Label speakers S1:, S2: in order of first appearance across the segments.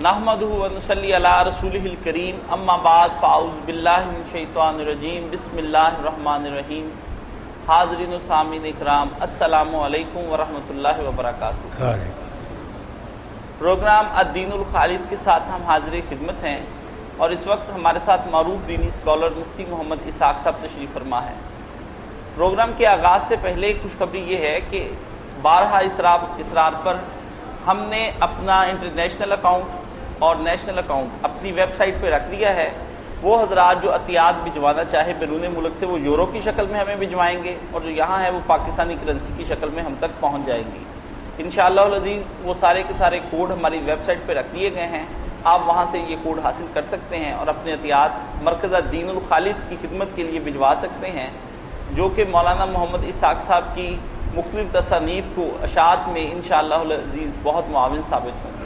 S1: نحمدہ و نصلی علی رسولہ الکریم اما بعد فاعوذ باللہ من الشیطان الرجیم بسم اللہ الرحمن الرحیم. حاضرین و سامعین اکرام، السلام علیکم ورحمۃ اللہ وبرکاتہ. پروگرام الدین الخالص کے ساتھ ہم حاضر خدمت ہیں اور اس وقت ہمارے ساتھ معروف دینی اسکالر مفتی محمد اسحاق صاحب تشریف فرما ہے. پروگرام کے آغاز سے پہلے خوشخبری یہ ہے کہ بارہا اسرار پر ہم نے اپنا انٹرنیشنل اکاؤنٹ اور نیشنل اکاؤنٹ اپنی ویب سائٹ پہ رکھ دیا ہے. وہ حضرات جو عطیات بھجوانا چاہے بیرون ملک سے، وہ یورو کی شکل میں ہمیں بھجوائیں گے، اور جو یہاں ہے وہ پاکستانی کرنسی کی شکل میں ہم تک پہنچ جائیں گی انشاءاللہ العزیز. وہ سارے کے سارے کوڈ ہماری ویب سائٹ پہ رکھ دیے گئے ہیں، آپ وہاں سے یہ کوڈ حاصل کر سکتے ہیں اور اپنے عطیات مرکز الدین الخالص کی خدمت کے لیے بھجوا سکتے ہیں، جو کہ مولانا محمد اسحاق صاحب کی مختلف تصانیف کو اشاعت میں انشاءاللہ العزیز بہت معاون ثابت ہوں گے.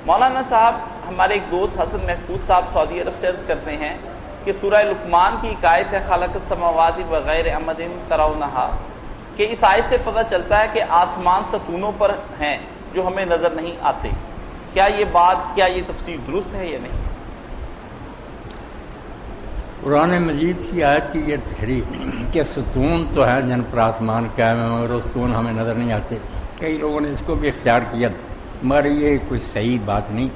S1: مولانا صاحب، ہمارے ایک دوست حسن محفوظ صاحب سعودی عرب سے عرض کرتے ہیں کہ سورہ لقمان کی ایک آیت ہے خلق السماوات بغیر عمد ترونہا، کہ اس آیت سے پتہ چلتا ہے کہ آسمان ستونوں پر ہیں جو ہمیں نظر نہیں آتے. کیا یہ تفسیر درست ہے یا نہیں؟
S2: قرآن مجید کی آیت کی یہ تحریر کہ ستون تو ہے جن پر آسمان قائم ہے مگر وہ ستون ہمیں نظر نہیں آتے. کئی لوگوں نے اس کو بھی اختیار کیا، مگر یہ کوئی صحیح بات نہیں.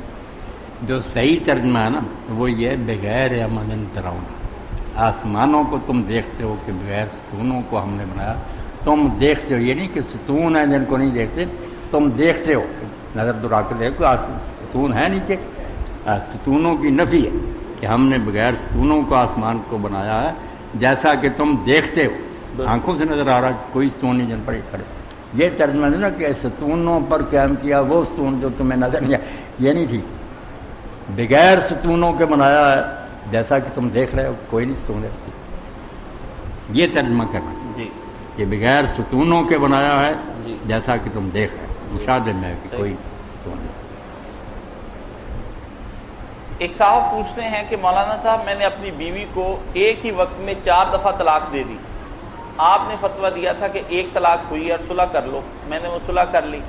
S2: جو صحیح ترجمہ ہے نا وہ یہ بغیر عمد ترونہا، آسمانوں کو تم دیکھتے ہو کہ بغیر ستونوں کو ہم نے بنایا. تم دیکھتے ہو، یہ نہیں کہ ستون ہے جن کو نہیں دیکھتے، تم دیکھتے ہو. نظر دورا کے دیکھو ستون ہے نیچے، ستونوں کی نفی ہے کہ ہم نے بغیر ستونوں کو آسمان کو بنایا ہے جیسا کہ تم دیکھتے ہو. آنکھوں سے نظر آ رہا ہے کوئی ستون نہیں جن پر یہ کھڑے. یہ ترجمہ ہے نا کہ ستونوں پر قائم کیا وہ ستون جو تمہیں نظر نہیں آیا، یہ نہیں ٹھیک. بغیر ستونوں کے بنایا ہے جیسا کہ تم دیکھ رہے ہو کوئی نہیں ستون ہے. یہ ترجمہ کرنا
S1: جی
S2: کہ بغیر ستونوں کے بنایا ہے
S1: جی
S2: جیسا کہ تم دیکھ رہے ہو، مشاہدے میں کہ کوئی ستون نہیں.
S1: ایک صاحب پوچھتے ہیں کہ مولانا صاحب، میں نے اپنی بیوی کو ایک ہی وقت میں 4 دفعہ طلاق دے دی. آپ نے فتویٰ دیا تھا کہ ایک طلاق ہوئی اور صلح کر لو. میں نے وہ صلح کر لی.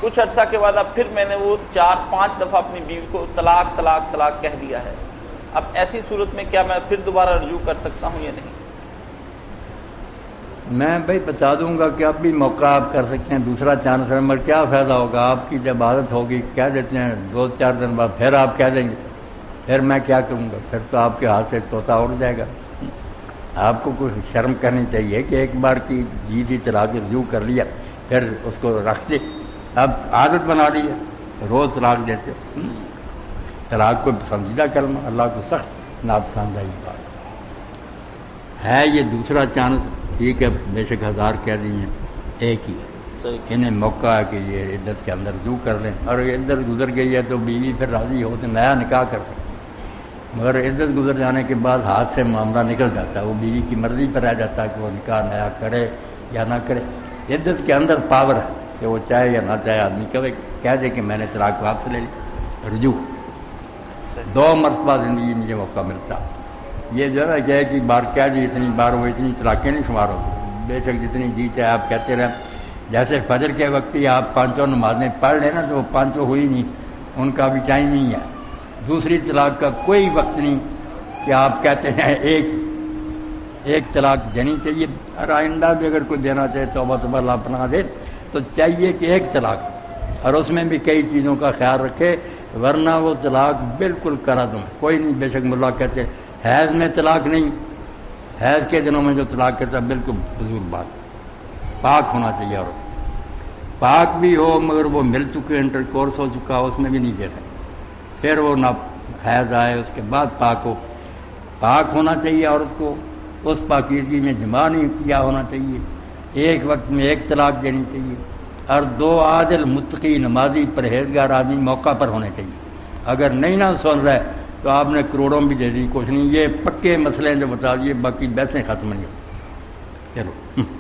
S1: کچھ عرصہ کے بعد اب پھر میں نے وہ 4-5 دفعہ اپنی بیوی کو طلاق طلاق طلاق کہہ دیا ہے. اب ایسی صورت میں کیا میں پھر دوبارہ رجوع کر سکتا ہوں یا نہیں؟
S2: میں بھائی بتا دوں گا کہ اب بھی موقع آپ کر سکتے ہیں، دوسرا چانس ہے، مگر کیا فائدہ ہوگا؟ آپ کی جب عادت ہوگی کہہ دیتے ہیں 2-4 دن بعد پھر آپ کہہ دیں گے، پھر میں کیا کروں گا؟ پھر تو آپ کے ہاتھ سے طوطا اڑ جائے گا. آپ کو کوئی شرم کرنی چاہیے کہ ایک بار کی جیتی طلاق رجوع کر لیا پھر اس کو رکھ دے. اب عادت بنا لی ہے، روز طلاق دیتے. طلاق کو پسندیدہ کلمہ، اللہ کو سخت ناپسند بات ہے. یہ دوسرا چانس ٹھیک ہے، بے شک 1000 کہہ دی ہیں، ایک ہی ہے. انہیں موقع ہے کہ یہ عدت کے اندر رجوع کر لیں، اور عدت گزر گئی ہے تو بیوی پھر راضی ہو تو نیا نکاح کر سکتے. مگر عدت گزر جانے کے بعد ہاتھ سے معاملہ نکل جاتا ہے، وہ بیوی کی مرضی پر رہ جاتا ہے کہ وہ نکاح نیا کرے یا نہ کرے. عدت کے اندر پاور ہے کہ وہ چاہے یا نہ چاہے آدمی کہہ دے کہ میں نے طلاق واپس لے لی. رجوع 2 مرتبہ زندگی میں یہ موقع ملتا. یہ جو ہے کہ ایک بار کہہ دی، اتنی بار وہ اتنی طلاقیں نہیں شمار ہوتی. بے شک جتنی جی چاہے آپ کہتے رہیں. جیسے فجر کے وقت ہی آپ 5 نمازیں پڑھ لیں نا تو وہ 5 ہوئی نہیں، ان کا بھی ٹائم نہیں ہے. دوسری طلاق کا کوئی وقت نہیں کہ آپ کہتے ہیں ایک طلاق دینی چاہیے. اور آئندہ بھی اگر کوئی دینا چاہے توبہ اللہ پناہ دے تو چاہیے کہ ایک طلاق، اور اس میں بھی کئی چیزوں کا خیال رکھے، ورنہ وہ طلاق بالکل کرا دوں کوئی نہیں. بے شک ملا کہتے حیض میں طلاق نہیں، حیض کے دنوں میں جو طلاق کرتا ہے بالکل فضول بات. پاک ہونا چاہیے، اور پاک بھی ہو مگر وہ مل چکے، انٹر کورس ہو چکا، اس میں بھی نہیں دے سکتے. پھر وہ نہ حیض آئے اس کے بعد پاک ہو. پاک ہونا چاہیے عورت کو، اس پاکیزگی میں جماع نہیں کیا ہونا چاہیے. ایک وقت میں ایک طلاق دینی چاہیے، اور 2 عادل متقی نمازی پرہیزگار آدمی موقع پر ہونے چاہیے. اگر نہیں نہ سن رہے تو آپ نے کروڑوں بھی دے دی، کچھ نہیں. یہ پکے مسئلے جو بتا دیے، باقی بحثیں ختم نہیں. چلو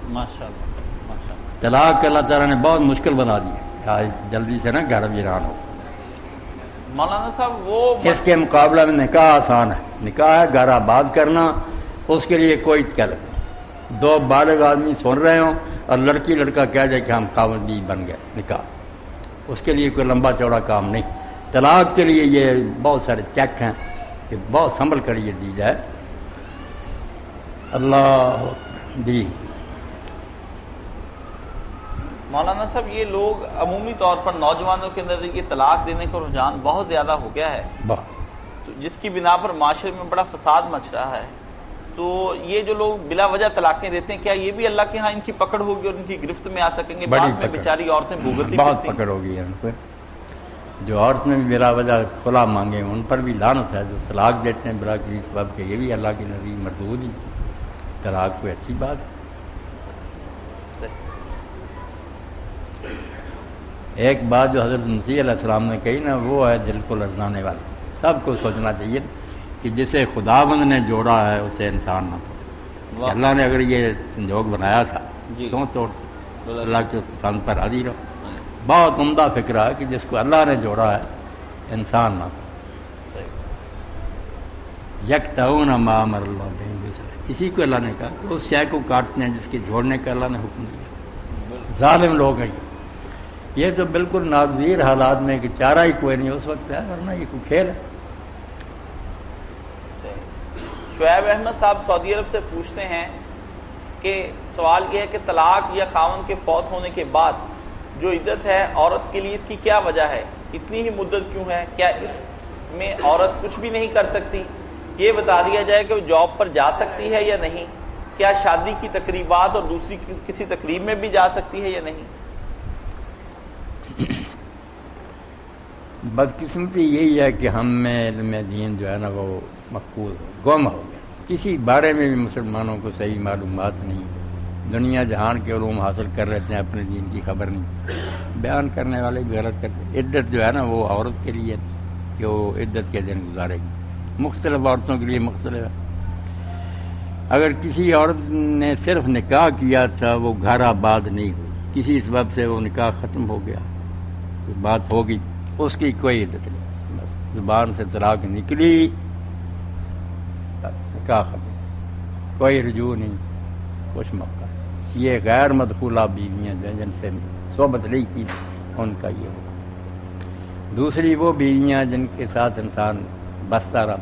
S1: ماشاءاللہ ماشاءاللہ.
S2: طلاق اللہ تعالیٰ نے بہت مشکل بنا دی ہے، جلدی سے نا گھر ویران ہو.
S1: مولانا صاحب وہ
S2: اس کے مقابلہ میں نکاح آسان ہے. نکاح ہے گھر آباد کرنا، اس کے لیے کوئی کہہ 2 بالغ آدمی سن رہے ہوں اور لڑکی لڑکا کہہ دے کہ ہم خاوند بیوی بن گئے، نکاح اس کے لیے کوئی لمبا چوڑا کام نہیں. طلاق کے لیے یہ بہت سارے چیک ہیں کہ بہت سنبھل کر یہ دی جائے. اللہ دی
S1: مولانا صاحب یہ لوگ عمومی طور پر نوجوانوں کے اندر یہ طلاق دینے کا رجحان بہت زیادہ ہو گیا ہے، تو جس کی بنا پر معاشرے میں بڑا فساد مچ رہا ہے. تو یہ جو لوگ بلا وجہ طلاقیں دیتے ہیں، کیا یہ بھی اللہ کے ہاں ان کی پکڑ ہوگی اور ان کی گرفت میں آ سکیں گے؟ بعد میں بیچاری عورتیں بھگتتی
S2: بہت پکڑ ہوگی ان پہ. جو عورت میں بھی بلا وجہ کھلا مانگے ان پر بھی لعنت ہے. جو طلاق دیتے ہیں بلا کسی سبب کے، یہ بھی اللہ کی نزدیک مردود ہی. طلاق کوئی اچھی بات ہے. ایک بات جو حضرت مسیح علیہ السلام نے کہی نا، وہ ہے دل کو لرزانے والی. سب کو سوچنا چاہیے کہ جسے خداوند نے جوڑا ہے اسے انسان نہ توڑے. اللہ نے اگر یہ سنجوگ بنایا تھا کیوں توڑ؟ اللہ کے پسند پر راضی رہو. بہت عمدہ فکر ہے کہ جس کو اللہ نے جوڑا ہے انسان نہ توڑے. یکتعون ما امر اللہ بہ بسر، اسی کو اللہ نے کہا کہ اس شے کو کاٹتے ہیں جس کے جوڑنے کا اللہ نے حکم دیا. ظالم لوگ ہیں یہ تو بالکل ناگزیر حالات میں کہ چارہ ہی کوئی نہیں اس وقت ہے، ورنہ یہ کوئی کھیل ہے.
S1: شعیب احمد صاحب سعودی عرب سے پوچھتے ہیں کہ سوال یہ ہے کہ طلاق یا خاوند کے فوت ہونے کے بعد جو عدت ہے عورت کے لیے اس کی کیا وجہ ہے؟ اتنی ہی مدت کیوں ہے؟ کیا اس میں عورت کچھ بھی نہیں کر سکتی؟ یہ بتا دیا جائے کہ وہ جاب پر جا سکتی ہے یا نہیں؟ کیا شادی کی تقریبات اور دوسری کسی تقریب میں بھی جا سکتی ہے یا نہیں؟
S2: بدقسمتی یہی ہے کہ ہم میں علم دین جو ہے نا وہ مفقود گم ہو گیا. کسی بارے میں بھی مسلمانوں کو صحیح معلومات نہیں. دنیا جہان کے علوم حاصل کر رہتے ہیں، اپنے دین کی خبر نہیں. بیان کرنے والے بھی غلط کرتے. عدت جو ہے نا وہ عورت کے لیے کہ وہ عدت کے دن گزارے گی. مختلف عورتوں کے لیے مختلف ہے. اگر کسی عورت نے صرف نکاح کیا تھا، وہ گھر آباد نہیں ہوئی، کسی سبب سے وہ نکاح ختم ہو گیا، بات ہوگی، اس کی کوئی عدت نہیں. بس زبان سے طلاق نکلی، نکاح ختم، کوئی رجوع نہیں، کچھ موقع. یہ غیر مدخولہ بیویاں جن سے صحبت نہیں کی ان کا یہ ہو. دوسری وہ بیویاں جن کے ساتھ انسان بستا رہا،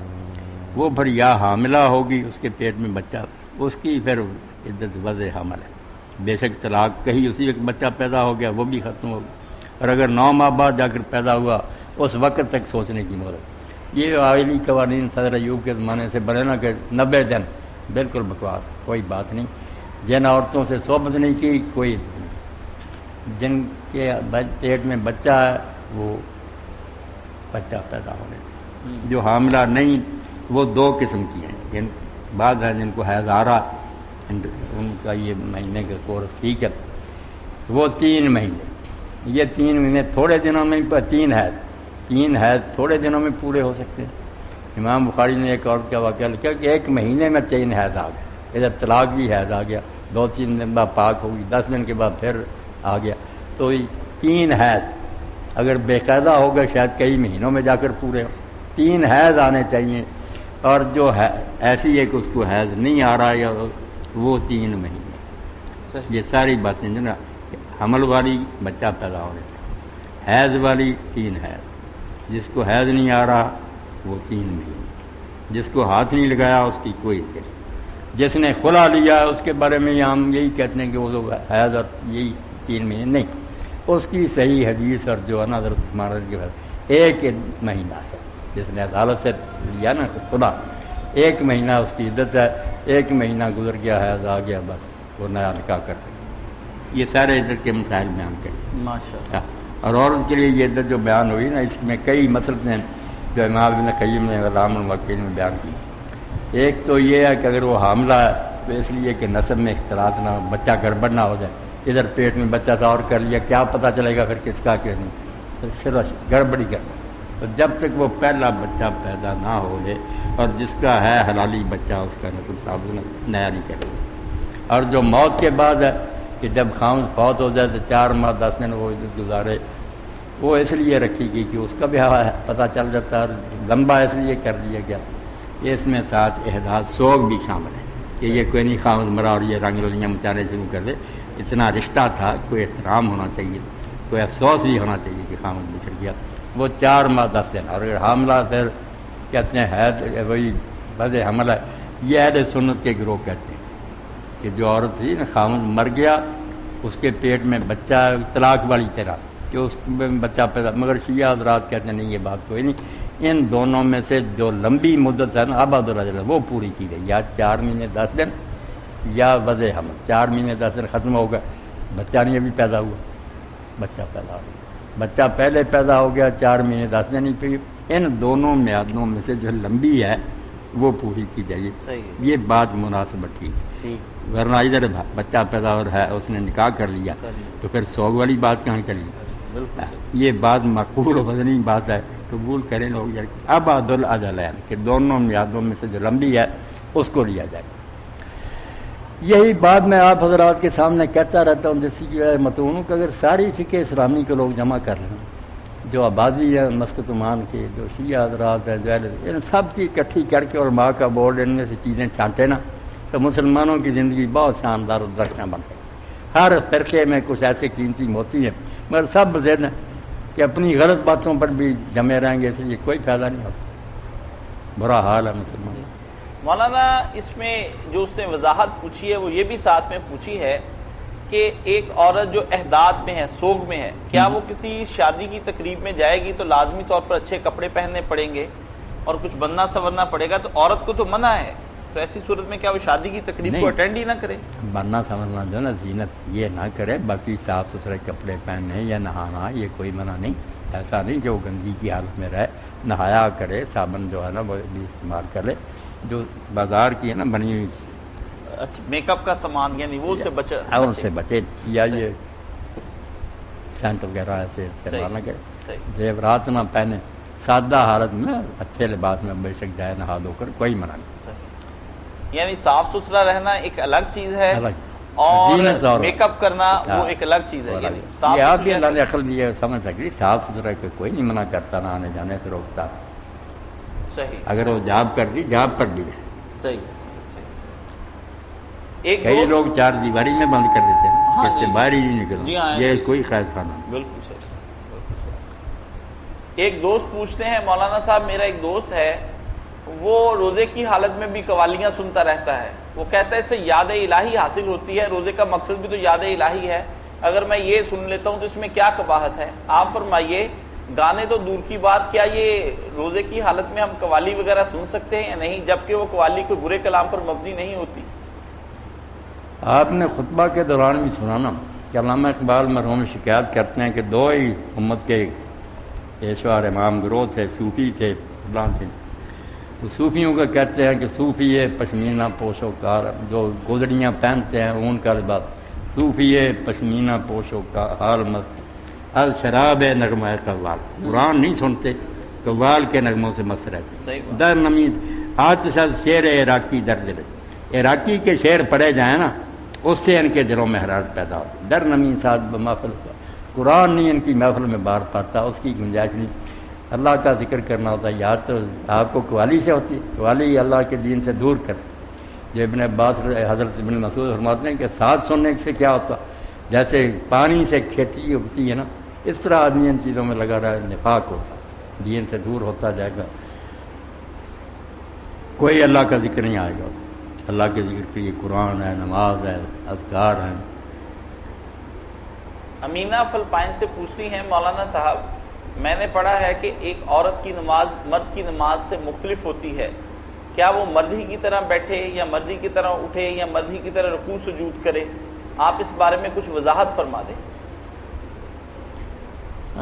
S2: وہ پھر یا حاملہ ہوگی، اس کے پیٹ میں بچہ، اس کی پھر عدت وضع حمل ہے. بے شک طلاق کہیں اسی وقت بچہ پیدا ہو گیا وہ بھی ختم ہو گیا، اور اگر 9 ماہ بعد جا کر پیدا ہوا اس وقت تک سوچنے کی مہلت. یہ آئلی قوانین صدر ایوب کے زمانے سے بنے نا کہ 90 دن، بالکل بکواس، کوئی بات نہیں. جن عورتوں سے صحبت نہیں کی کوئی نہیں، جن کے پیٹ میں بچہ ہے وہ بچہ پیدا ہونے. جو حاملہ نہیں وہ 2 قسم کی ہیں. بعض ہیں جن کو حیض آ رہا، ان کا یہ مہینے کا کورس ٹھیک ہے، وہ 3 مہینے. یہ 3 مہینے تھوڑے دنوں میں 3 حیض تھوڑے دنوں میں پورے ہو سکتے ہیں. امام بخاری نے ایک عورت کا واقعہ لکھا کہ 1 مہینے میں 3 حیض آ گئے. ادھر طلاق بھی حیض آ گیا، 2-3 دن بعد پاک ہوگی، 10 دن کے بعد پھر آ گیا. تو 3 حیض اگر باقاعدہ ہوگا شاید کئی مہینوں میں جا کر پورے ہو. 3 حیض آنے چاہیے. اور جو ہے ایسی ہے کہ اس کو حیض نہیں آ رہا یا وہ 3 مہینے. یہ ساری باتیں جو نا حمل والی بچہ پیدا ہونے چاہیے، حیض والی 3 حیض، جس کو حیض نہیں آ رہا وہ 3 مہینے، جس کو ہاتھ نہیں لگایا اس کی کوئی نہیں. جس نے خلا لیا اس کے بارے میں ہم یہی کہتے ہیں کہ وہ حیض اور یہی 3 مہینے نہیں. اس کی صحیح حدیث اور جو ہے نا حضرت عثمان رضی کے بعد 1 مہینہ ہے. جس نے عدالت سے لیا نا خلا، 1 مہینہ اس کی عدت ہے. 1 مہینہ گزر گیا، حیض آ گیا، بس وہ نیا نکاح کر سکتے. یہ سارے عدت کے مسائل بیان کریں ماشاءاللہ. اور عورت کے لیے یہ عدت جو بیان ہوئی نا، اس میں کئی مسئلے ہیں جو امام ابن قیم نے علام الموقعین میں بیان کی. ایک تو یہ ہے کہ اگر وہ حاملہ ہے تو اس لیے کہ نسب میں اختلاط نہ ہو، بچہ گڑبڑ نہ ہو جائے. ادھر پیٹ میں بچہ تھا اور کر لیا، کیا پتہ چلے گا پھر کس کا کیا نہیں، تو پھر گڑبڑی کرنا. تو جب تک وہ پہلا بچہ پیدا نہ ہو جائے اور جس کا ہے حلالی بچہ اس کا نسل صاحب نیا نہیں کرے گا. اور جو موت کے بعد ہے کہ جب خاوند فوت ہو جائے تو 4 ماہ 10 دن وہ عدت گزارے، وہ اس لیے رکھی گئی کہ اس کا بھی پتہ چل جاتا ہے. لمبا اس لیے کر دیا گیا. اس میں ساتھ احداث سوگ بھی شامل ہے کہ یہ کوئی نہیں خاوند مرا اور یہ رنگ رلیاں مچانے شروع کر دے. اتنا رشتہ تھا، کوئی احترام ہونا چاہیے، کوئی افسوس بھی ہونا چاہیے کہ خاوند بچھڑ گیا. وہ 4 ماہ 10 دن، اور اگر حاملہ پھر کہتے ہیں حید وہی بد حمل ہے، یہ اہل سنت کے گروہ کہتے ہیں کہ جو عورت تھی نا خامد مر گیا، اس کے پیٹ میں بچہ، طلاق والی طرح کہ اس میں بچہ پیدا، مگر شیعہ حضرات کہتے ہیں نہیں یہ بات کوئی نہیں، ان دونوں میں سے جو لمبی مدت ہے نا آباد الرجل وہ پوری کی گئی، یا 4 مہینے 10 دن یا وضع حمل، 4 مہینے 10 دن ختم ہو گیا، بچہ نہیں ابھی پیدا ہوا، بچہ پیدا ہو گیا، بچہ پہلے پیدا ہو گیا 4 مہینے 10 دن ہی پہ، ان دونوں میادوں میں سے جو لمبی ہے وہ پوری کی جائے، یہ بات مناسبت ٹھیک، ورنہ ادھر بچہ پیدا ہو رہا ہے اس نے نکاح کر لیا تو پھر سوگ والی بات کہاں کری، یہ بات مقبول و وزنی بات ہے، قبول کریں لوگ اب عدل اجل ہے کہ دونوں میادوں میں سے جو لمبی ہے اس کو لیا جائے۔ یہی بات میں آپ حضرات کے سامنے کہتا رہتا ہوں، جیسی کہ متون کہ اگر ساری فقہ اسلامی کے لوگ جمع کر لیں، جو آبادی ہے مسکت عمان کے، جو شیعہ حضرات ہیں، جو ان سب کی اکٹھی کر کے اور ماں کا بورڈ ان میں سے چیزیں چھانٹے نا، تو مسلمانوں کی زندگی بہت شاندار و درخشاں بن سکتی۔ ہر فرقے میں کچھ ایسے قیمتی موتی ہیں، مگر سب ضد ہیں کہ اپنی غلط باتوں پر بھی جمے رہیں گے، اس لیے کوئی فائدہ نہیں ہوتا، برا حال ہے مسلمان۔
S1: مولانا اس میں جو اس نے وضاحت پوچھی ہے وہ یہ بھی ساتھ میں پوچھی ہے کہ ایک عورت جو احداد میں ہے، سوگ میں ہے، کیا وہ کسی شادی کی تقریب میں جائے گی تو لازمی طور پر اچھے کپڑے پہننے پڑیں گے اور کچھ بننا سنورنا پڑے گا، تو عورت کو تو منع ہے، تو ایسی صورت میں کیا وہ شادی کی تقریب کو اٹینڈ ہی نہ کرے؟
S2: بننا سنورنا جو نا زینت یہ نہ کرے، باقی صاف ستھرے کپڑے پہننے یا نہانا یہ کوئی منع نہیں، ایسا نہیں کہ وہ گندگی کی حالت میں رہے، نہایا کرے، صابن جو ہے نا وہ بھی استعمال کرے، جو بازار کی ہے نا بنی ہوئی
S1: اچھا میک اپ کا سامان یعنی وہ سے بچے،
S2: ان سے بچے، یا یہ سینٹ وغیرہ ایسے استعمال نہ کرے، زیورات نہ پہنے، سادہ حالت میں اچھے لباس میں بے شک جائے نہا دھو کر، کوئی منع نہیں۔
S1: یعنی صاف ستھرا رہنا ایک الگ چیز ہے اور میک اپ کرنا وہ ایک الگ چیز ہے،
S2: یہ آپ بھی اللہ نے عقل دی ہے سمجھ سکتی، صاف ستھرا کہ کوئی نہیں منع کرتا، نہ آنے جانے سے روکتا،
S1: صحیح،
S2: اگر وہ جاب کر دی جاب پر بھی ہے،
S1: صحیح۔
S2: کئی لوگ 4 دیواری میں بند کر دیتے ہیں، اس سے باہر ہی نہیں نکلنا، یہ کوئی خیر خانہ نہیں۔
S1: بالکل صحیح۔ ایک دوست پوچھتے ہیں مولانا صاحب، میرا ایک دوست ہے وہ روزے کی حالت میں بھی قوالیاں سنتا رہتا ہے، وہ کہتا ہے اس سے یاد الہی حاصل ہوتی ہے، روزے کا مقصد بھی تو یاد الہی ہے، اگر میں یہ سن لیتا ہوں تو اس میں کیا قباحت ہے؟ آپ فرمائیے، گانے تو دور کی بات، کیا یہ روزے کی حالت میں ہم قوالی وغیرہ سن سکتے ہیں یا نہیں، جبکہ وہ قوالی کوئی برے کلام پر مبنی نہیں ہوتی؟
S2: آپ نے خطبہ کے دوران بھی سنا نا کہ علامہ اقبال مرحوم شکایت کرتے ہیں کہ 2 ہی امت کے پیشوا امام گروہ تھے، صوفی تھے، فلاں تھے، تو صوفیوں کا کہتے ہیں کہ صوفی پشمینہ پوش و کار، جو گودڑیاں پہنتے ہیں اون کا لباس، صوفی پشمینہ پوش و حال مست از شراب نغمہ قوال، قرآن نہیں سنتے، قوال کے نغموں سے مست رہتے، در نمیز آتش از شعر عراقی در دل، عراقی کے شعر پڑھے جائیں نا اس سے ان کے دلوں میں حرارت پیدا ہوتی، در نمی ساتھ محفل، قرآن نہیں ان کی محفل میں بار پاتا، اس کی گنجائش نہیں، اللہ کا ذکر کرنا ہوتا ہے، یاد تو آپ کو قوالی سے ہوتی ہے، قوالی اللہ کے دین سے دور کر، جو ابن عباس حضرت ابن مسعود فرماتے ہیں کہ ساتھ سننے سے کیا ہوتا، جیسے پانی سے کھیتی اگتی ہے نا، اس طرح آدمی ان چیزوں میں لگا رہا ہے، نفاق ہوتا، دین سے دور ہوتا جائے گا، کوئی اللہ کا ذکر نہیں آئے گا، اللہ کے ذکر کے لیے قرآن ہے، نماز ہے، اذکار ہیں۔
S1: امینہ فلپائن سے پوچھتی ہیں مولانا صاحب، میں نے پڑھا ہے کہ ایک عورت کی نماز مرد کی نماز سے مختلف ہوتی ہے، کیا وہ مرد ہی کی طرح بیٹھے یا مرد ہی کی طرح اٹھے یا مرد ہی کی طرح رکوع سجود کرے؟ آپ اس بارے میں کچھ وضاحت فرما دیں۔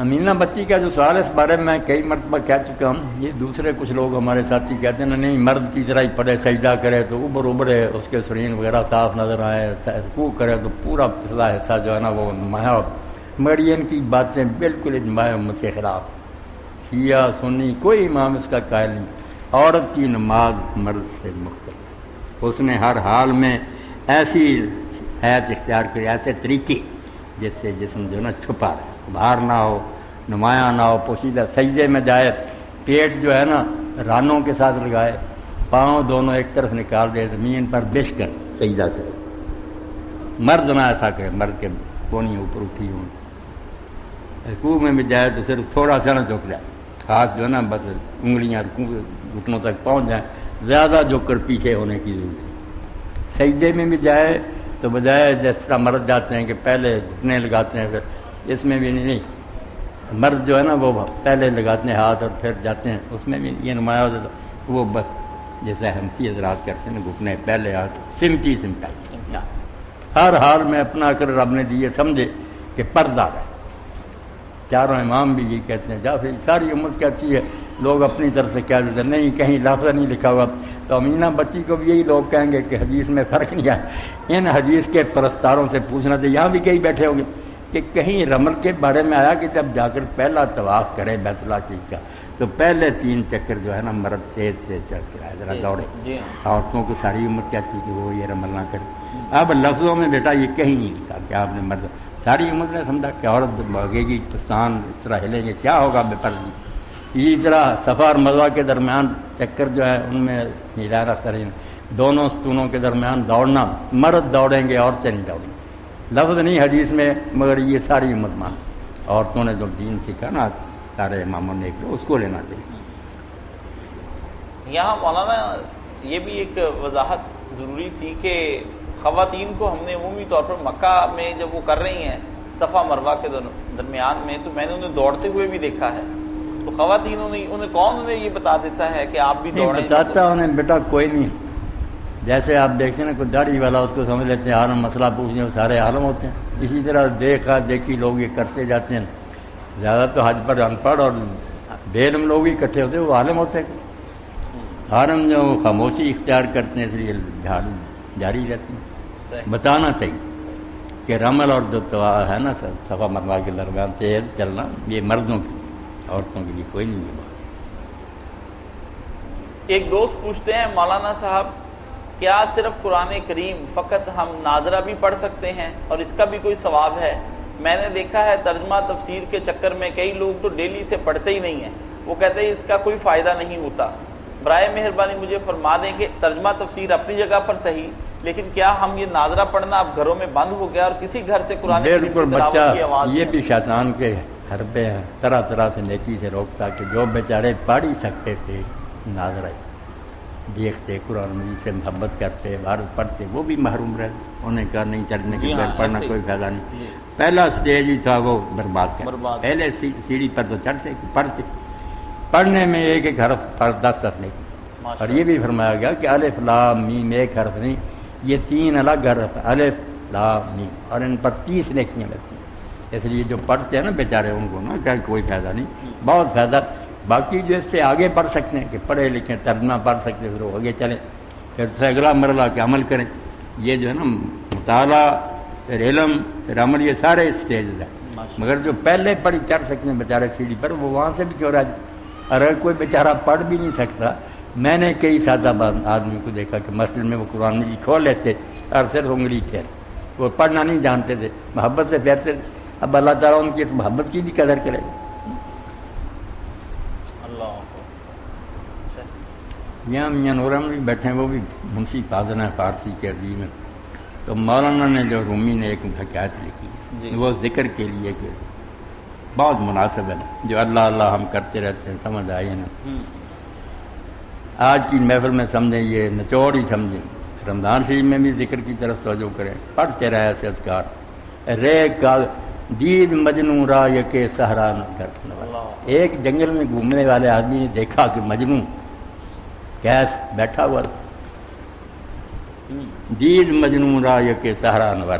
S2: امینہ بچی کا جو سوال ہے اس بارے میں کئی مرتبہ کہہ چکا ہوں، یہ دوسرے کچھ لوگ ہمارے ساتھی کہتے ہیں نہیں مرد کی طرح ہی پڑھے، سجدہ کرے تو اوبر اوبرے، اس کے سرین وغیرہ صاف نظر آئے، رکوع کرے تو پورا پچھلا حصہ جو ہے نا وہ نمایاں، مگر یہ ان کی باتیں بالکل اجماع امت کے خلاف، شیعہ سنی کوئی امام اس کا قائل نہیں، عورت کی نماز مرد سے مختلف، اس نے ہر حال میں ایسی حیات اختیار کری، ایسے طریقے جس سے جسم جو ہے نا چھپا رہے، باہر نہ ہو، نمایاں نہ ہو، پوشیدہ، سجدے میں جائے پیٹ جو ہے نا رانوں کے ساتھ لگائے، پاؤں دونوں ایک طرف نکال دے، زمین پر بچھ کر سجدہ کرے، مرد نہ ایسا کرے، مرد کے کونی اوپر اٹھی ہوں، رکوع میں بھی جائے تو صرف تھوڑا سا نہ جھک جائے، ہاتھ جو ہے نا بس انگلیاں گھٹنوں تک پہنچ جائیں، زیادہ جھک کر پیچھے ہونے کی ضرورت ہے۔ سجدے میں بھی جائے تو بجائے جس طرح مرد جاتے ہیں کہ پہلے گھٹنے لگاتے ہیں، پھر اس میں بھی نہیں، مرد جو ہے نا وہ پہلے لگاتے ہیں ہاتھ اور پھر جاتے ہیں، اس میں بھی یہ نمایاں ہوتا ہے وہ بس جیسے حنفی حضرات کرتے ہیں نا، گھٹنے پہلے ہاتھ سمٹی ہر حال میں اپنا کر رب نے دیے سمجھے کہ پردہ ہے۔ چاروں امام بھی یہ کہتے ہیں، یا پھر ساری امت کہتی ہے، لوگ اپنی طرف سے کیا دیتے ہیں، نہیں کہیں لفظ نہیں لکھا ہوا، تو امینہ بچی کو بھی یہی لوگ کہیں گے کہ حدیث میں فرق نہیں ہے۔ ان حدیث کے پرستاروں سے پوچھنا تھا، یہاں بھی کئی بیٹھے ہوں گے کہ کہیں رمل کے بارے میں آیا کہ جب جا کر پہلا طواف کرے بیت اللہ شریف کا تو پہلے 3 چکر جو ہے نا مرد تیز چل کے آئے ذرا دوڑے، عورتوں کو ساری امت کہتی کہ وہ یہ رمل نہ کرے۔ اب لفظوں میں بیٹا یہ کہیں نہیں لکھا کہ آپ نے مرد، ساری امت نے سمجھا کہ عورت بھاگے گی، پستان اس طرح ہلیں گے، کیا ہوگا بے پردگی۔ اسی طرح صفا اور مروہ کے درمیان چکر جو ہے ان میں ہلانا کریں، دونوں ستونوں کے درمیان دوڑنا، مرد دوڑیں گے عورتیں نہیں دوڑیں گی، لفظ نہیں حدیث میں، مگر یہ ساری امت مان، عورتوں نے جو دین سیکھا نا سارے اماموں نے اس کو لینا چاہیے۔
S1: یہاں مولانا یہ بھی ایک وضاحت ضروری تھی کہ خواتین کو ہم نے عمومی طور پر مکہ میں جب وہ کر رہی ہیں صفا مروہ کے درمیان میں، تو میں نے انہیں دوڑتے ہوئے بھی دیکھا ہے، تو خواتین انہیں کون انہیں یہ بتا دیتا ہے کہ آپ بھی دوڑیں؟
S2: بتاتا انہیں بیٹا کوئی نہیں، جیسے آپ دیکھتے ہیں نا کوئی داڑھی والا اس کو سمجھ لیتے ہیں عالم، مسئلہ پوچھنے وہ سارے عالم ہوتے ہیں، اسی طرح دیکھا دیکھی لوگ یہ کرتے جاتے ہیں، زیادہ تو حج پر ان پڑھ اور بے علم لوگ ہی اکٹھے ہوتے ہیں، وہ عالم ہوتے ہیں، عالم جو خاموشی اختیار کرتے ہیں، اس لیے جاری رہتی ہے۔ بتانا چاہیے کہ رمل اور جو ہے نا صفا مروہ کے درمیان تیز چلنا یہ مردوں کی، عورتوں کے لیے کوئی نہیں ہے بات۔
S1: ایک دوست پوچھتے ہیں مولانا صاحب کیا صرف قرآن کریم فقط ہم ناظرہ بھی پڑھ سکتے ہیں اور اس کا بھی کوئی ثواب ہے؟ میں نے دیکھا ہے ترجمہ تفسیر کے چکر میں کئی لوگ تو ڈیلی سے پڑھتے ہی نہیں ہیں، وہ کہتے ہیں اس کا کوئی فائدہ نہیں ہوتا۔ برائے مہربانی مجھے فرما دیں کہ ترجمہ تفسیر اپنی جگہ پر صحیح، لیکن کیا ہم یہ ناظرہ پڑھنا اب گھروں میں بند ہو گیا اور کسی گھر سے قرآن کریم کی تلاوت کی آواز؟
S2: یہ بھی شیطان کے حربے ہیں، طرح طرح سے نیکی سے روکتا کہ جو بیچارے پڑھ ہی سکتے تھے ناظرہ دیکھتے، قرآن مجید سے محبت کرتے، عبارت پڑھتے، وہ بھی محروم رہے، انہیں کہا نہیں چڑھنے کے بغیر پڑھنا کوئی فائدہ نہیں۔ پہلا سٹیج ہی تھا وہ برباد کر، پہلے سیڑھی پر تو چڑھتے پڑھتے، پڑھنے میں ایک ایک حرف پر 10 حرف نہیں، اور یہ بھی فرمایا گیا کہ الف لام میم ایک حرف نہیں، یہ 3 الگ حرف، الف لام میم، اور ان پر 30 نیکیاں لگتی ہیں، اس لیے جو پڑھتے ہیں نا بیچارے ان کو نا کہ کوئی فائدہ نہیں، بہت فائدہ۔ باقی جو اس سے آگے پڑھ سکتے ہیں کہ پڑھے لکھیں ترجمہ پڑھ سکتے، پھر وہ آگے چلیں، پھر سے اگلا مرحلہ کے عمل کریں۔ یہ جو ہے نا مطالعہ، پھر علم، پھر عمل، یہ سارے اسٹیجز ہیں، مگر جو پہلے پڑھ چڑھ سکتے ہیں بیچارے سیڑھی پر، وہ وہاں سے بھی کیوں رہ جائے۔ اگر کوئی بیچارہ پڑھ بھی نہیں سکتا، میں نے کئی سادہ آدمی کو دیکھا کہ مسجد میں وہ قرآن مجید کھول لیتے اور صرف انگلی پھیر، وہ پڑھنا نہیں جانتے تھے، محبت سے پھیرتے تھے۔ اب اللہ تعالیٰ ان کی اس محبت کی بھی قدر کرے گا۔ یہاں میاں نور احمد بھی بیٹھے ہیں، وہ بھی منشی فاضل ہیں فارسی کے عظیم ہیں، تو مولانا نے جو رومی نے ایک حکایت لکھی وہ ذکر کے لیے کہ بہت مناسب ہے، جو اللہ اللہ ہم کرتے رہتے ہیں، سمجھ آئیے نا، آج کی محفل میں سمجھیں، یہ نچوڑ ہی سمجھیں، رمضان شریف میں بھی ذکر کی طرف توجہ کریں، پڑھتے رہے ایسے اذکار، رے کا دید مجنوں را یکے سہرا نہ کر۔ ایک جنگل میں گھومنے والے آدمی نے دیکھا کہ مجنوں کیس بیٹھا ہوا، دید مجنوں را یکے سہرا نور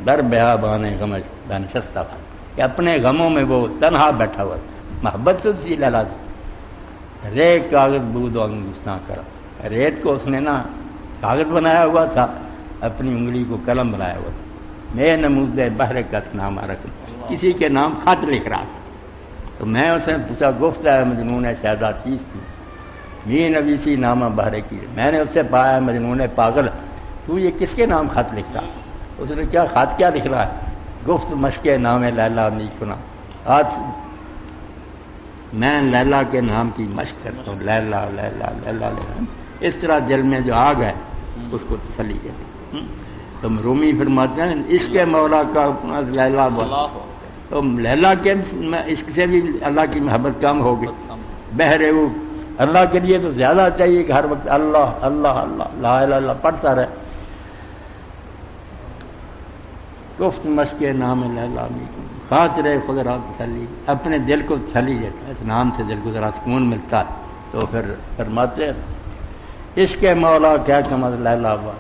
S2: در بہا بانے غمش بنشستہ، کہ اپنے غموں میں وہ تنہا بیٹھا ہوا، محبت سے اسی لہلا دی، رے کاغذ بود انگوستان کرا، ریت کو اس نے نا کاغذ بنایا ہوا تھا، اپنی انگلی کو قلم بنایا ہوا تھا، میں نمود بحر کا نام رکھ، کسی کے نام خط لکھ رہا تھا، تو میں اسے پوچھا، گفت ہے مجنون شہزاد چیز تھی، یہ نویسی نامہ بہرے کی، میں نے اس سے پایا مجنون پاگل، تو یہ کس کے نام خط لکھ رہا؟ اس نے کیا خط کیا لکھ رہا ہے؟ گفت مشق نام لیلا نیک کنا، آج میں لیلا کے نام کی مشق کرتا ہوں، لیلا لیلا لیلا لیلا، اس طرح دل میں جو آگ ہے اس کو تسلی دے۔ تو رومی فرماتے ہیں عشق مولا کا لیلا تو لیلا کے عشق سے بھی اللہ کی محبت کم ہوگی. بہرے وہ اللہ کے لیے تو زیادہ چاہیے کہ ہر وقت اللہ اللہ اللہ لا الہ الا اللہ پڑھتا رہے. گفت مشق نام لیلا خاطر خدا تسلی، اپنے دل کو تسلی دیتا ہے، اس نام سے دل کو ذرا سکون ملتا ہے. تو پھر فرماتے ہیں عشق مولا کیا کمت لیلا ہوا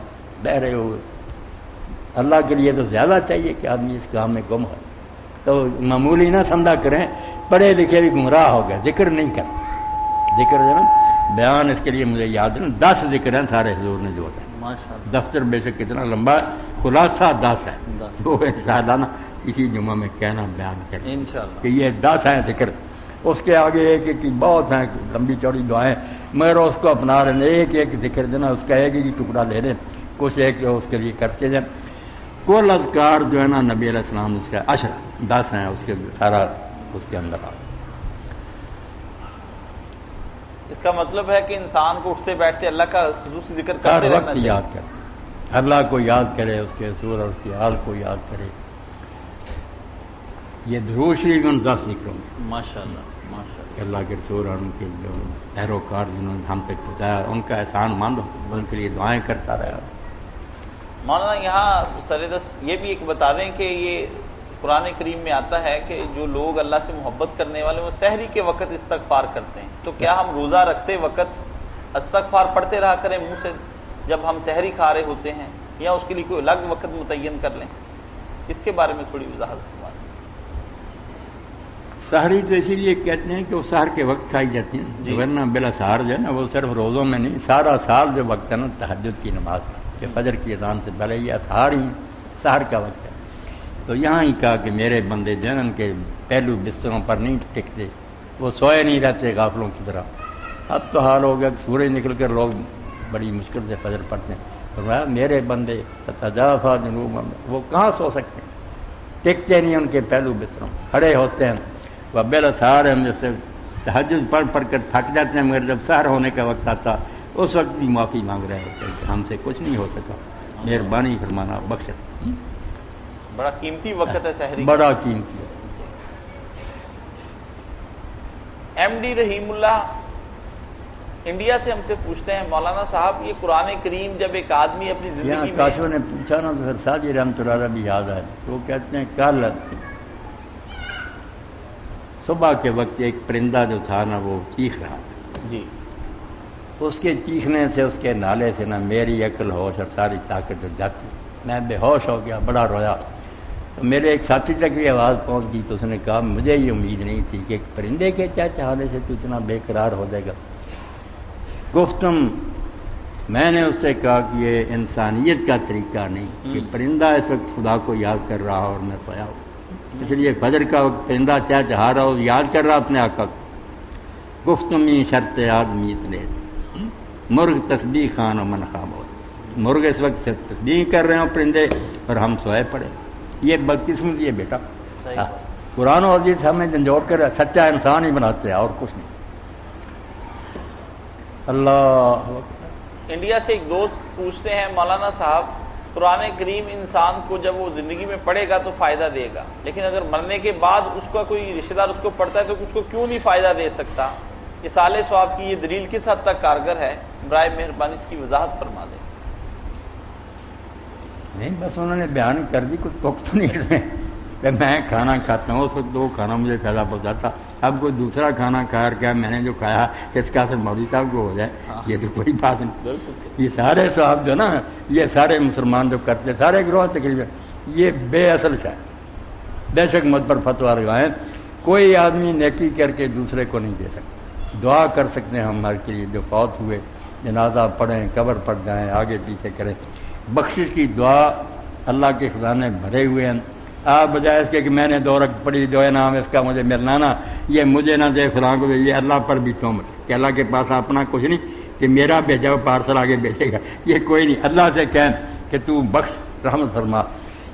S2: بہرے ہوئے. اللہ کے لیے تو زیادہ چاہیے کہ آدمی اس کام میں گم ہو. تو معمولی نہ سمجھا کریں پڑھے لکھے بھی گمراہ ہو گئے، ذکر نہیں کر. ذکر جو ہے نا بیان اس کے لیے مجھے یاد ہے 10 ذکر ہیں سارے حضور نے جوڑے. دفتر بے شک کتنا لمبا، خلاصہ 10 ہے. وہ انشاءاللہ نا اسی جمعہ میں کہنا بیان کریں انشاءاللہ کہ یہ 10 ہیں ذکر. اس کے آگے ایک ایک کی بہت ہیں لمبی چوڑی دعائیں، مگر اس کو اپنا رہے ہیں. ایک ایک ذکر دینا اس کا ایک ہی ٹکڑا لے رہے، کچھ ایک اس کے لیے کرتے جائیں. کل اذکار جو ہے نا نبی علیہ السلام اس کا 10 ہیں، اس کے سارا اس کے اندر آ.
S1: اس کا مطلب ہے کہ انسان کو اٹھتے بیٹھتے اللہ کا خصوصی ذکر
S2: ہر
S1: کرتے رہنا
S2: وقت
S1: چاہیے.
S2: یاد کرے، اللہ کو یاد کرے، اس کے سور اور اس کی حال کو یاد کرے. یہ درود شریف ان 10 ذکروں میں
S1: ماشاءاللہ ماشاءاللہ.
S2: اللہ کے رسول اور ان کے جو پیروکار جنہوں نے ہم تک پہنچایا ان کا احسان ماندو، ان کے لیے دعائیں کرتا رہا.
S1: مولانا یہاں سردس یہ بھی ایک بتا دیں کہ یہ قرآن کریم میں آتا ہے کہ جو لوگ اللہ سے محبت کرنے والے وہ سحری کے وقت استغفار کرتے ہیں. تو کیا ہم روزہ رکھتے وقت استغفار پڑھتے رہا کریں منہ سے جب ہم سحری کھا رہے ہوتے ہیں، یا اس کے لیے کوئی الگ وقت متعین کر لیں؟ اس کے بارے میں تھوڑی وضاحت فرمائیں.
S2: سحری تو اسی لیے کہتے ہیں کہ وہ سحر کے وقت کھائی جاتی ہیں، ورنہ بلا سحر جو ہے نا وہ صرف روزوں میں نہیں، سارا سال جو وقت ہے نا تہجد کی نماز کا کہ فجر کی اذان سے پہلے یہ اسحار ہی سحر کا وقت ہے. تو یہاں ہی کہا کہ میرے بندے جو ہیں ان کے پہلو بستروں پر نہیں ٹکتے، وہ سوئے نہیں رہتے غافلوں کی طرح. اب تو حال ہو گیا کہ سورج نکل کر لوگ بڑی مشکل سے فجر پڑھتے ہیں. فرمایا میرے بندے تتجافا جنوبہم، وہ کہاں سو سکتے ہیں، ٹکتے نہیں ان کے پہلو بستروں، کھڑے ہوتے ہیں. وہ بالاسحار ہم جیسے تہجد پڑھ پڑھ کر تھک جاتے ہیں، مگر جب سحر ہونے کا وقت آتا اس وقت بھی معافی مانگ رہے ہوتے ہیں کہ ہم سے کچھ نہیں ہو سکا، مہربانی فرمانا بخش.
S1: بڑا قیمتی وقت ہے سحری،
S2: بڑا قیمتی ہے.
S1: ایم ڈی رحیم اللہ انڈیا سے ہم سے پوچھتے ہیں مولانا صاحب یہ قرآن کریم جب ایک آدمی اپنی زندگی میں
S2: کاشوں نے پوچھا نا تو پھر سعدی رحمۃ اللہ علیہ بھی یاد آئے. وہ کہتے ہیں کل صبح کے وقت ایک پرندہ جو تھا نا وہ چیخ رہا
S1: جی،
S2: اس کے چیخنے سے اس کے نالے سے نا میری عقل ہوش اور ساری طاقت جاتی. میں بے ہوش ہو گیا، بڑا رویا. تو میرے ایک ساتھی تک بھی آواز پہنچ گئی تو اس نے کہا مجھے یہ امید نہیں تھی کہ ایک پرندے کے چہچہانے سے تو اتنا بے قرار ہو جائے گا. گفتم میں نے اس سے کہا کہ یہ انسانیت کا طریقہ نہیں کہ پرندہ اس وقت خدا کو یاد کر رہا اور میں سویا ہوں. اس لیے فجر کا وقت پرندہ چہچہا رہا ہو، یاد کر رہا اپنے آقا کو. گفتمی شرط آدمی اتنے مرغ تسبیح خان و من خواب، مرغ اس وقت صرف تسبیح کر رہے ہوں پرندے اور ہم سوئے پڑے. یہ بدقسمتی ہے بیٹا. قرآن و حدیث ہمیں جھنجھوڑ کر سچا انسان ہی بناتے ہیں اور کچھ نہیں. اللہ
S1: انڈیا سے ایک دوست پوچھتے ہیں مولانا صاحب قرآن کریم انسان کو جب وہ زندگی میں پڑھے گا تو فائدہ دے گا، لیکن اگر مرنے کے بعد اس کا کوئی رشتہ دار اس کو پڑھتا ہے تو اس کو کیوں نہیں فائدہ دے سکتا؟ اصالہ ثواب کی یہ دلیل کس حد تک کارگر ہے؟ برائے مہربانی اس کی وضاحت فرما دیں.
S2: نہیں بس انہوں نے بیان کر دی، کچھ توق تو نہیں رہے کہ میں کھانا کھاتا ہوں اس وقت وہ کھانا مجھے فائدہ پہنچاتا. اب کوئی دوسرا کھانا کھا کر میں نے جو کھایا اس کا اثر مولوی صاحب کو ہو جائے یہ تو کوئی بات نہیں. یہ سارے صاحب جو نا یہ سارے مسلمان جو کرتے سارے گروہ تقریباً یہ بے اصل ہے. بے شک مجھ پر فتویٰ لگائیں کوئی آدمی نیکی کر کے دوسرے کو نہیں دے سکتا. دعا کر سکتے ہیں ہمارے کے لیے جو فوت ہوئے، جنازہ پڑھیں، قبر پر جائیں، آگے پیچھے کریں. بخشش کی دعا اللہ کے خزانے بھرے ہوئے ہیں. آپ بجائے اس کے کہ میں نے 2 رکعت پڑھی جو ہے نام اس کا مجھے ملنا نا، یہ مجھے نہ دے فلاں کو دے، یہ اللہ پر بھی تومت کہ اللہ کے پاس اپنا کچھ نہیں کہ میرا بھیجا ہوا پارسل آگے بھیجے گا، یہ کوئی نہیں. اللہ سے کہیں کہ تو بخش رحمت فرما.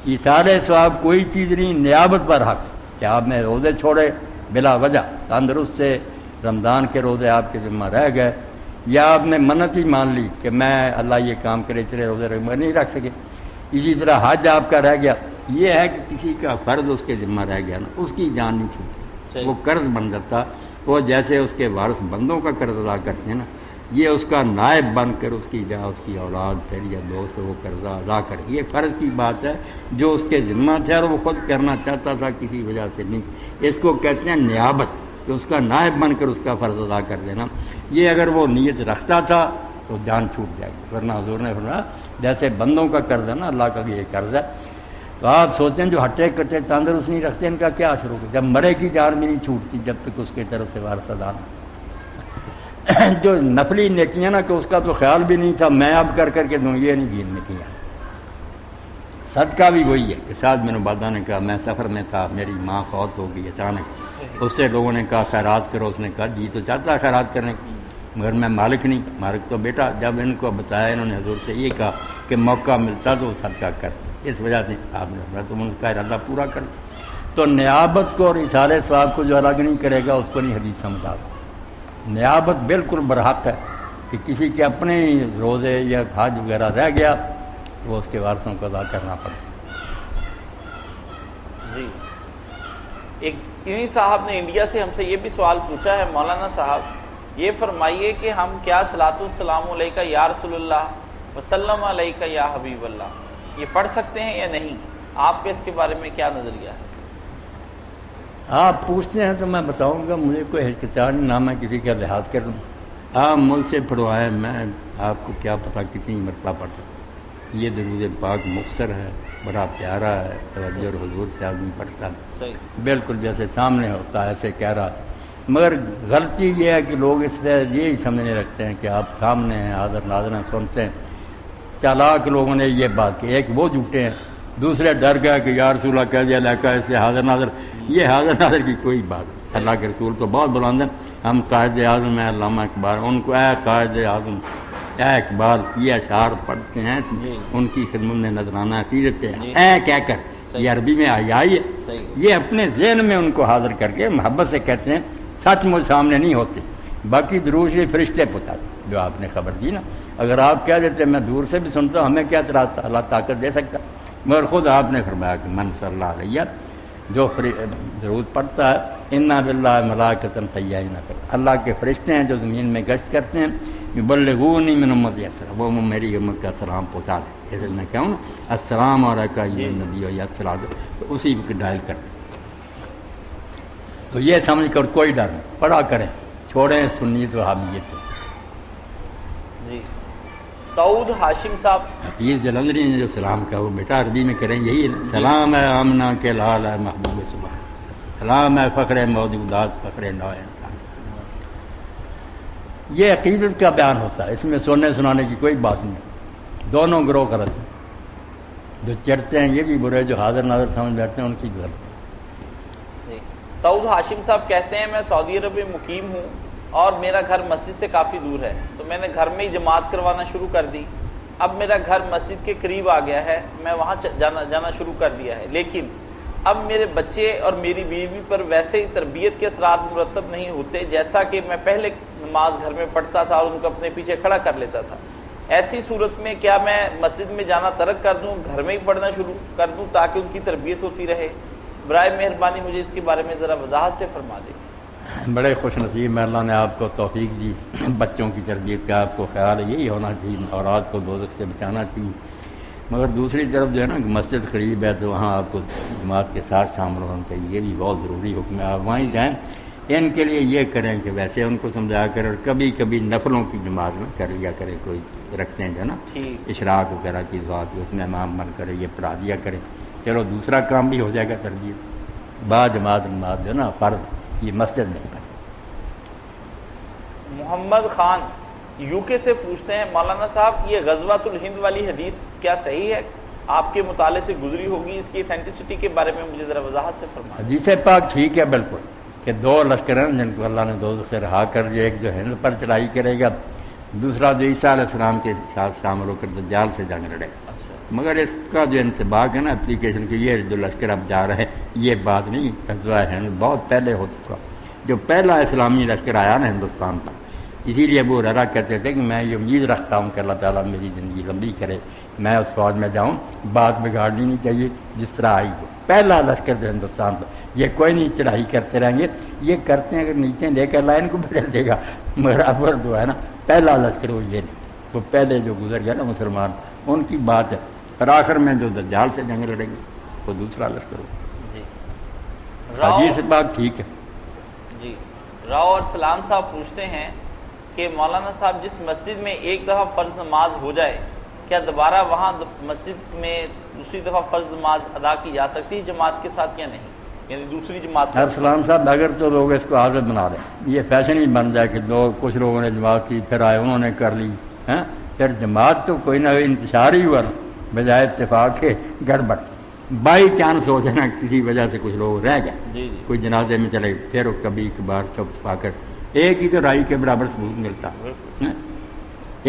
S2: یہ سارے ثواب کوئی چیز نہیں، نیابت پر حق کہ آپ نے روزے چھوڑے بلا وجہ، تندرست سے رمضان کے روزے آپ کے ذمہ رہ گئے، یا آپ نے منت ہی مان لی کہ میں اللہ یہ کام کرے اتنے روزے میں نہیں رکھ سکے. اسی طرح حج آپ کا رہ گیا یہ ہے کہ کسی کا فرض اس کے ذمہ رہ گیا نا، اس کی جان نہیں چھوٹتی، وہ قرض بن جاتا، وہ جیسے اس کے وارث بندوں کا قرض ادا کرتے ہیں نا، یہ اس کا نائب بن کر اس کی جہاں اس کی اولاد پھر یا دوست وہ قرضہ ادا کرے. یہ فرض کی بات ہے جو اس کے ذمہ تھا اور وہ خود کرنا چاہتا تھا، کسی وجہ سے نہیں. اس کو کہتے ہیں نیابت، کہ اس کا نائب بن کر اس کا فرض ادا کر دینا. یہ اگر وہ نیت رکھتا تھا تو جان چھوٹ جائے گی، ورنہ حضور نے فرمایا جیسے بندوں کا قرض ہے نا، اللہ کا بھی یہ قرض ہے. تو آپ سوچتے ہیں جو ہٹے کٹے تندرست نہیں رکھتے ان کا کیا اثر ہوگا؟ جب مرے کی جان بھی نہیں چھوٹتی جب تک اس کی طرف سے وارث ادا نہ. جو نفلی نیکیاں نا کہ اس کا تو خیال بھی نہیں تھا میں اب کر کر کے دوں، یہ نہیں گننے کیا. صدقہ بھی وہی ہے کہ سعد بن عبادہ نے کہا میں سفر میں تھا، میری ماں فوت ہو گئی اچانک، اس سے لوگوں نے کہا خیرات کرو. اس نے کہا جی تو چاہتا ہے خیرات کرنے کی، مگر میں مالک نہیں. مالک تو بیٹا جب ان کو بتایا انہوں نے حضور سے یہ کہا کہ موقع ملتا تو صدقہ کر. اس وجہ سے آپ نے تم ان کا ارادہ پورا کر. تو نیابت کو اور اثارِ ثواب کو جو الگ نہیں کرے گا اس کو نہیں حدیث سمجھا. نیابت بالکل برحق ہے کہ کسی کے اپنے روزے یا حج وغیرہ رہ گیا وہ اس کے وارثوں کو ادا کرنا پڑے.
S1: جی ایک انہی صاحب نے انڈیا سے ہم سے یہ بھی سوال پوچھا ہے، مولانا صاحب یہ فرمائیے کہ ہم کیا صلاۃ السلام علیکہ یا رسول اللہ وسلم علیکہ یا حبیب اللہ یہ پڑھ سکتے ہیں یا نہیں؟ آپ کے اس کے بارے میں کیا نظریہ ہے؟
S2: آپ پوچھتے ہیں تو میں بتاؤں گا، مجھے کوئی ہچکچاہٹ نہ میں کسی کا لحاظ کروں. آپ مجھ سے پڑھوائیں، میں آپ کو کیا پتہ کتنی مرتبہ پڑھتا. یہ درود پاک مختصر ہے، بڑا پیارا ہے، توجہ اور حضور سے آدمی پڑھتا ہے بالکل جیسے سامنے ہوتا ہے ایسے کہہ رہا. مگر غلطی یہ ہے کہ لوگ اس لیے یہی سمجھنے رکھتے ہیں کہ آپ سامنے ہیں، حاضر ناظر ہیں، سنتے ہیں. چالاک لوگوں نے یہ بات کہ ایک وہ جھوٹے ہیں، دوسرے ڈر گیا کہ یا رسول اللہ کہہ دیا لائقہ ایسے حاضر ناظر. یہ حاضر ناظر کی کوئی بات نہیں. اللہ کے رسول تو بہت بلند ہیں. ہم قائد اعظم ہیں علامہ اقبال، ان کو اے قائد اعظم اے اقبال یہ اشعار پڑھتے ہیں، ان کی خدمت میں نذرانہ عقیدت ہے. اے کہہ کر یہ عربی میں آئی ہے، یہ اپنے ذہن میں ان کو حاضر کر کے محبت سے کہتے ہیں. سچ مجھ سامنے نہیں ہوتے، باقی دروش فرشتے پہنچاتے جو آپ نے خبر دی نا. اگر آپ کہہ دیتے میں دور سے بھی سنتا ہوں ہمیں کیا اعتراض تھا، اللہ طاقت دے سکتا. مگر خود آپ نے فرمایا کہ من صلی اللہ علیہ جو درود پڑھتا ہے انا باللہ ملائکۃ سیّاحین کر، اللہ کے فرشتے ہیں جو زمین میں گشت کرتے ہیں، یبلغونی من امتی السلام، وہ میری امت کا سلام پہنچا دے. جیسے میں کہوں نا السلام علیکہ یا نبی یا السلام، تو اسی کو ڈائل کر دیں. تو یہ سمجھ کر کوئی ڈر نہیں، پڑھا کریں، چھوڑیں سنیت وہابیت.
S1: جی سعود ہاشم صاحب
S2: یہ جلندری نے جو سلام کہا وہ بیٹا عربی میں کریں یہی ہے. سلام ہے آمنہ کے لال ہے محبوب صبح، سلام ہے فخر موجودات فخر نو انسان. یہ عقیدت کا بیان ہوتا ہے، اس میں سننے سنانے کی کوئی بات نہیں. دونوں گروہ غلط ہیں، جو چڑھتے ہیں یہ بھی برے، جو حاضر ناظر سمجھ بیٹھتے ہیں ان کی بھی غلط.
S1: سعود ہاشم صاحب کہتے ہیں میں سعودی عرب میں مقیم ہوں اور میرا گھر مسجد سے کافی دور ہے، تو میں نے گھر میں ہی جماعت کروانا شروع کر دی. اب میرا گھر مسجد کے قریب آ گیا ہے، میں وہاں جانا شروع کر دیا ہے، لیکن اب میرے بچے اور میری بیوی پر ویسے ہی تربیت کے اثرات مرتب نہیں ہوتے جیسا کہ میں پہلے نماز گھر میں پڑھتا تھا اور ان کو اپنے پیچھے کھڑا کر لیتا تھا. ایسی صورت میں کیا میں مسجد میں جانا ترک کر دوں، گھر میں ہی پڑھنا شروع کر دوں تاکہ ان کی تربیت ہوتی رہے؟ برائے مہربانی مجھے اس کے بارے میں ذرا وضاحت سے فرما دیں.
S2: بڑے خوش نصیب میں، اللہ نے آپ کو توفیق دی بچوں کی تربیت کا. آپ کو خیال ہے یہی ہونا چاہیے، اولاد کو دوزخ سے بچانا چاہیے. مگر دوسری طرف جو ہے نا مسجد قریب ہے تو وہاں آپ کو جماعت کے ساتھ شامل ہونا چاہیے، یہ بھی بہت ضروری حکم ہے. آپ وہیں جائیں. ان کے لیے یہ کریں کہ ویسے ان کو سمجھا کر، اور کبھی کبھی نفلوں کی جماعت میں کر لیا کرے، کوئی رکھتے ہیں جو نا اشراق وغیرہ کی ذات، اس میں امام بن کرے یہ پڑھا دیا کرے. چلو دوسرا کام بھی ہو جائے گا تربیت. با جماعت نماز جو نا فرض یہ مسجد میں پڑھے.
S1: محمد خان یو کے سے پوچھتے ہیں مولانا صاحب یہ غزوۃ الہند والی حدیث کیا صحیح ہے؟ آپ کے مطالعے سے گزری ہوگی، اس کی اتھینٹسٹی کے بارے میں مجھے ذرا وضاحت سے فرمائیں.
S2: حدیث پاک ٹھیک ہے بالکل کہ دو لشکر ہیں جن کو اللہ نے دوزخ سے رہا کر دیا، ایک جو ہند پر چڑھائی کرے گا، دوسرا جو عیسیٰ علیہ السلام کے ساتھ شامل ہو کر دجال سے جنگ لڑے گا. مگر اس کا جو انتباق ہے نا اپلیکیشن کی، یہ جو لشکر اب جا رہے یہ بات نہیں. غزوہ ہند بہت پہلے ہو چکا. جو پہلا اسلامی لشکر آیا نا ہندوستان پر اسی لیے ابو ہریرہ کہتے تھے کہ میں یہ امید رکھتا ہوں کہ اللہ تعالیٰ میری زندگی لمبی کرے، میں اس فوج میں جاؤں، بات بگاڑنی نہیں چاہیے جس طرح آئی ہو۔ پہلا لشکر جو ہندوستان پر، یہ کوئی نہیں چڑھائی کرتے رہیں گے، یہ کرتے ہیں اگر نیچے لے کر لائن کو بدل دے گا، مگر ابر جو ہے نا پہلا لشکر وہ یہ نہیں، وہ پہلے جو گزر گیا نا مسلمان ان کی بات ہے، اور آخر میں جو دجال سے جنگ لڑیں گے وہ دوسرا لشکر ہو۔
S1: جی
S2: حدیث بات ٹھیک ہے۔
S1: جی راؤ ارسلان صاحب پوچھتے ہیں کہ مولانا صاحب جس مسجد میں ایک دفعہ فرض نماز ہو جائے کیا دوبارہ وہاں مسجد میں دوسری دفعہ فرض نماز ادا کی جا سکتی ہے جماعت کے ساتھ یا نہیں، یعنی دوسری جماعت؟
S2: ارسلان صاحب اگر تو لوگ اس کو عادت بنا لیں، یہ فیشن ہی بن جائے کہ لوگ کچھ لوگوں نے جماعت کی پھر آئے انہوں نے کر لی، پھر جماعت تو کوئی نہ کوئی انتشار ہی ہوا نا، بجائے اتفاق کے گڑبڑ، بائی چانس ہو جانا کسی وجہ سے کچھ لوگ رہ گئے،
S1: جی جی
S2: کوئی جنازے میں چلے پھر کبھی کبھار چھپ چھپا کر ایک ہی تو رائی کے برابر ثبوت ملتا۔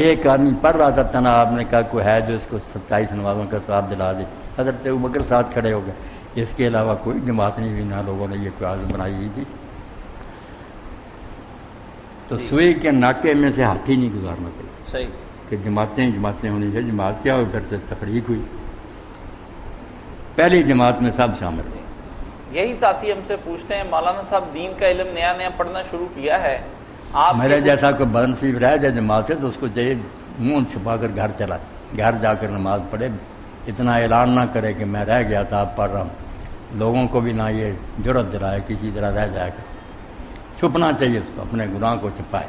S2: ایک آدمی پڑھ رہا تھا تنا، آپ نے کہا کوئی ہے جو اس کو 27 نمازوں کا ثواب دلا دے، حضرت ابوبکر ساتھ کھڑے ہو گئے، اس کے علاوہ کوئی جماعت نہیں ہوئی، نہ لوگوں نے یہ کوئی عادت بنائی ہوئی تھی۔ تو سوئی کے ناکے میں سے ہاتھی نہیں گزارنا چاہیے،
S1: صحیح
S2: کہ جماعتیں ہونی چاہیے، جماعت کیا ہو پھر سے تفریق ہوئی، پہلی جماعت میں سب شامل تھے۔
S1: یہی ساتھی ہم سے پوچھتے ہیں مولانا صاحب دین کا علم نیا نیا پڑھنا شروع کیا ہے، آپ
S2: میرے جیسا کوئی بدنصیب رہ جائے جماعت سے تو اس کو چاہیے منہ چھپا کر گھر چلا، گھر جا کر نماز پڑھے، اتنا اعلان نہ کرے کہ میں رہ گیا تھا اب پڑھ رہا ہوں، لوگوں کو بھی نہ یہ جرت دلائے کسی طرح رہ جائے گا، چھپنا چاہیے اس کو، اپنے گناہ کو چھپائے۔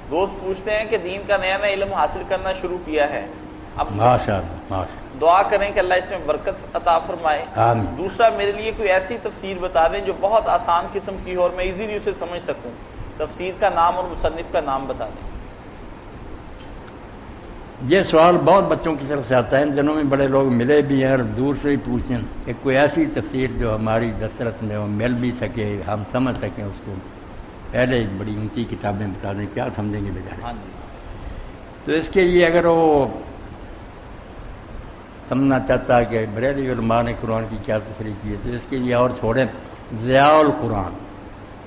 S1: دوست پوچھتے ہیں کہ دین کا نیا نیا علم حاصل کرنا شروع کیا ہے، اب
S2: ماشاء اللہ ماشاء اللہ،
S1: دعا کریں کہ اللہ اس میں برکت عطا فرمائے۔
S2: آمین۔
S1: دوسرا میرے لیے کوئی ایسی تفسیر بتا دیں جو بہت آسان قسم کی ہو اور میں ایزیلی اسے سمجھ سکوں، تفسیر کا نام اور مصنف کا نام بتا دیں۔
S2: یہ سوال بہت بچوں کی طرف سے آتا ہے، ان دنوں میں بڑے لوگ ملے بھی ہیں اور دور سے ہی پوچھتے ہیں کہ کوئی ایسی تفسیر جو ہماری دسترس میں وہ مل بھی سکے، ہم سمجھ سکیں اس کو، پہلے بڑی اونچی کتابیں بتا دیں، کیا سمجھیں گے بیچارے۔
S1: ہاں جی
S2: تو اس کے لیے اگر وہ سمجھنا چاہتا ہے کہ بریلوی علماء نے قرآن کی کیا تفسیر کی ہے تو اس کے لیے اور چھوڑیں، ضیاء القرآن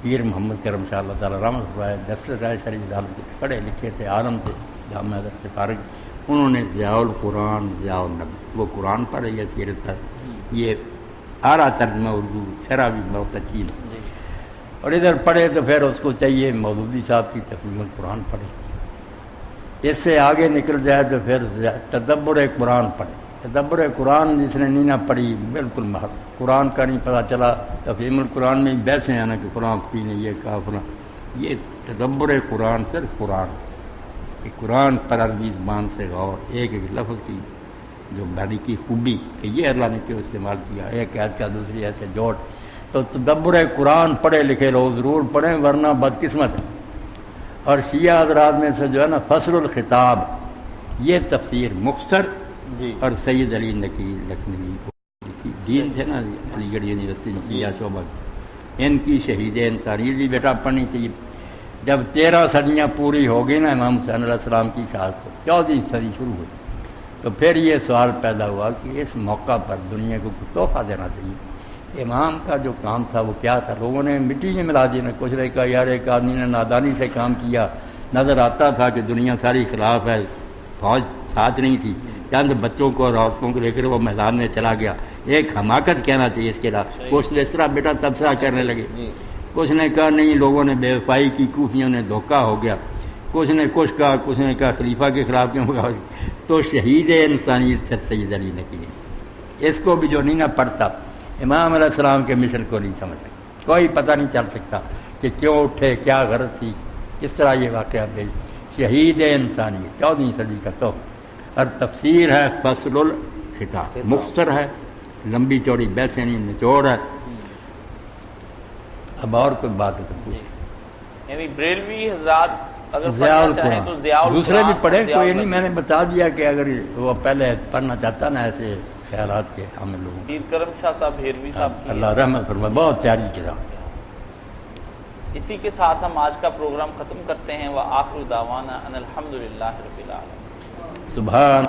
S2: پیر محمد کرم شاہ اللہ تعالیٰ رحمۃ فرمائے، دسترس رائے شریف عالم کے پڑھے لکھے تھے، عالم تھے، جامعہ حضرت سے فارغ، انہوں نے ضیاء القرآن ضیاء النبی وہ قرآن پڑھے یا سیرت پر، یہ اعلیٰ ترجمہ اردو شرح بھی بہت اچھی ہے، اور ادھر پڑھے تو پھر اس کو چاہیے مودودی صاحب کی تفسیر القرآن پڑھے، اس سے آگے نکل جائے تو پھر تدبر قرآن پڑھے، تدبر قرآن جس نے نہیں نہ پڑھی بالکل محض قرآن کا نہیں پتہ چلا، تفہیم القرآن میں بحثیں ہیں نا کہ قرآن کی نے یہ کہا فلاں، یہ تدبر قرآن صرف قرآن کہ قرآن پر عربی زبان سے غور، ایک ایک لفظ کی جو باریکی خوبی کہ یہ اللہ نے کیوں استعمال کیا، ایک آیت کا دوسری ایسے جوڑ، تو تدبر قرآن پڑھے لکھے لوگ ضرور پڑھیں ورنہ بدقسمت ہے۔ اور شیعہ حضرات میں سے جو ہے نا فصل الخطاب یہ تفسیر مختصر
S1: جی
S2: اور سید علی نقی لکھنوی کی دین تھے نا علی گڑھ یونیورسٹی شیعہ شعبہ، ان کی شہید انصاری بھی بیٹا پڑھنی چاہیے۔ جب 13 صدیاں پوری ہو گئی نا امام حسین علیہ السلام کی شہادت کو، 14ویں صدی شروع ہوئی، تو پھر یہ سوال پیدا ہوا کہ اس موقع پر دنیا کو کچھ تحفہ دینا چاہیے۔ امام کا جو کام تھا وہ کیا تھا، لوگوں نے مٹی میں ملا دی، کچھ نے کہا یار ایک آدمی نے نادانی سے کام کیا، نظر آتا تھا کہ دنیا ساری خلاف ہے، فوج ساتھ نہیں تھی، چند بچوں کو اور عورتوں کو لے کر وہ میدان میں چلا گیا، ایک حماقت کہنا چاہیے اس کے علاوہ۔ کچھ اس طرح بیٹا تبصرہ کرنے لگے، کچھ نے کہا نہیں لوگوں نے بے وفائی کی، کوفیوں نے دھوکہ ہو گیا، کچھ نے کچھ کہا، کچھ نے کہا خلیفہ کے خلاف کیوں کہا، تو شہید انسانیت سے سید علی نقی نے اس کو بھی جو نہیں نہ پڑھتا امام علیہ السلام کے مشن کو نہیں سمجھ سکتا، کوئی پتہ نہیں چل سکتا کہ کیوں اٹھے، کیا غرض تھی، کس طرح یہ واقعہ بھیج، شہید انسانیت 14ویں صدی کا تو، اور تفسیر ہے فصل الخطاب، مختصر ہے، لمبی چوڑی بحثیں نہیں، نچوڑ ہے۔ اب اور کوئی بات ہے تو پوچھیں۔
S1: یعنی بریلوی حضرات اگر
S2: ضیاء
S1: پڑھنا چاہیں تو ضیاء
S2: القرآن دوسرے بھی پڑھیں،
S1: ضیاء
S2: کوئی نہیں،
S1: النبی۔
S2: میں نے بتا دیا کہ اگر وہ پہلے پڑھنا چاہتا نا ایسے خیالات کے حامل لوگوں،
S1: پیر کرم شاہ صاحب بھیروی صاحب کی
S2: اللہ رحمت فرمائے، بہت پیاری کتاب۔
S1: اسی کے ساتھ ہم آج کا پروگرام ختم کرتے ہیں، وآخر دعوانا ان الحمدللہ رب العالمین۔
S2: سبحان